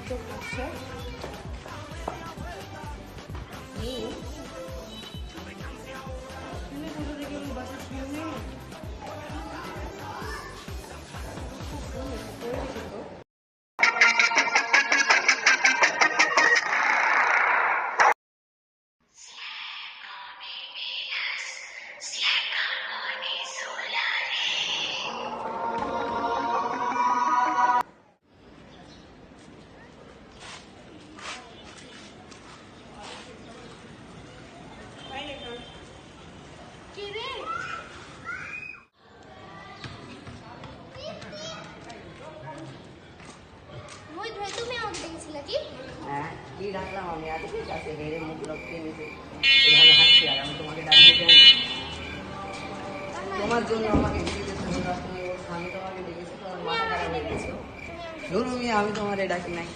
চোখ করছে হ্যাঁ কি ডাকলাম আমি আজ ঠিক আছে মেরে মুখ লক্ষ্যে নিতে এভাবে হাসছি আর আমি তোমাকে ডাকতে চাই তোমার জন্য আমাকে ডেকেছে আমি তোমাকে ডেকেছি তোমার মাথা খারাপ হয়ে গেছে ধরুন আমি তোমার ডাকি নাই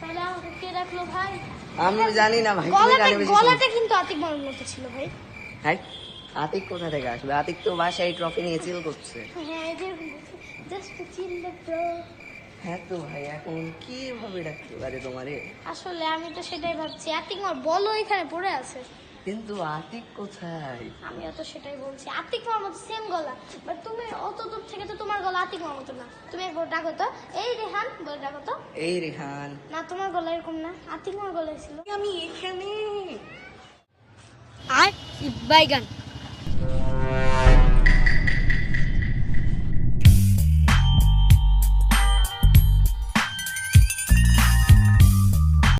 তাহলে আমাকে কে ডাকলো ভাই? আমি জানি না ভাই তুমি জানবে গলাটা কিন্তু আতিক মামার মতো ছিল ভাই। হ্যাঁ আতিক কোথা থেকে আসবে আতিক তো বাসায় ট্রফি নিয়ে চিল করছে হ্যাঁ এই যে জাস্ট চিল ব্রো। হ্যাঁ তো ভাই এখন কিভাবে ডাকতে পারে তোমারে? আসলে আমি তো সেটাই ভাবছি, আতিক মামার বলো এখানে পড়ে আছে, কিন্তু আতিক কোথায়? আমিও তো সেটাই বলছি, আতিক মামার মতো সেম গলা, বাট তুমি অত দূর থেকে তো তোমার গলা আতিক মামার মতো না। তুমি একবার ডাকো তো, এই রেহান বলে ডাকো তো। এই রেহান না তোমার গলা এরকম না, আতিক মামার গলায় ছিল। আমি এখানে আর বাইগান